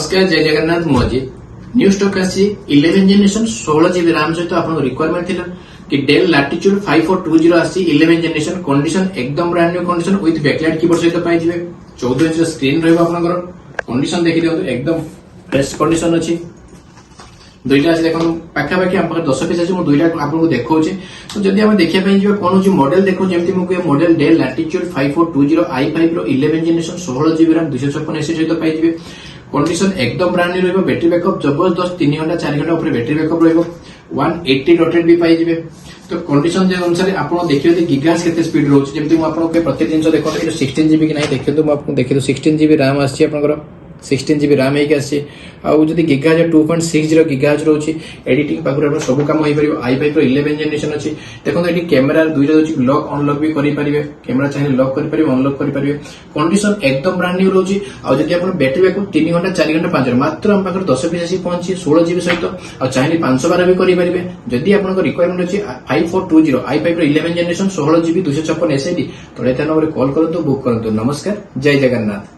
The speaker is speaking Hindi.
नमस्कार जय जगन्नाथ मु अजित न्यू स्टॉक आसी 11 जनरेशन 16 जीबी रैम सहित आपन रिक्वायरमेंट थिला कि डेल लैटिट्यूड 5420 आसी 11 जनरेशन कंडीशन एकदम brand new condition with backlight keyboard सहित पाई जिवे 14 इंच स्क्रीन रहबो आपनकर कंडीशन देखि दियौ एकदम फ्रेश कंडीशन अछि दुईटा अछि देखो पाखा पाखी हम 10 पीस अछि मु दुईटा आपन देखौ छी तो जदी हम देखिया पई जिवे कोन होची मॉडल देखो जेमति मु के मॉडल डेल लैटिट्यूड 5420 i5 रो 11 जनरेशन 16 जीबी रैम 256 एसएसडी सहित पाई जिवे कंडीशन एकदम ब्रांड न्यू रहबो बैटरी बैकअप जबरदस्त 3 घंटा 4 घंटा ऊपर बैटरी बैकअप रहबो 180 डॉटेड भी पाई जिवे तो कंडीशन जे अनुसार आपण देखियो जे गीगाहर्ट्ज केते स्पीड रहउछ जेमति मु आपन के प्रत्येक दिन देखो ए 16 जीबी कि नाही देखियो तो मु आपन देखियो 16 जीबी रैम आछि आपनकर 16 जीबी रैम है आसी आउ जदी गीगाहर्ट्ज 2.60 गीगाहर्ट्ज रहउछि एडिटिंग पाखुर अपन सब काम होई परिबो i5 रो 11 जनरेशन अछि देखो एटी कैमरा दुईटा अछि लॉक अनलॉक भी करि परिबे कैमरा चाहे लॉक करि परिबे अनलॉक करि परिबे कंडीशन एकदम ब्रांड न्यू रहउछि आउ जदी अपन बैटरी बैकअप 3 घंटा 4 घंटा 5 मात्र हम पाखर 10 पीस आसी पहुंची 16 जीबी सहित आ चाहे 500 बार भी करि परिबे जदी आपन को रिक्वायरमेंट अछि 5420 i5 रो 11 जनरेशन 16 जीबी 256 एसएसडी तो एता नंबर कॉल करंतु बुक करंतु नमस्कार जय जगन्नाथ।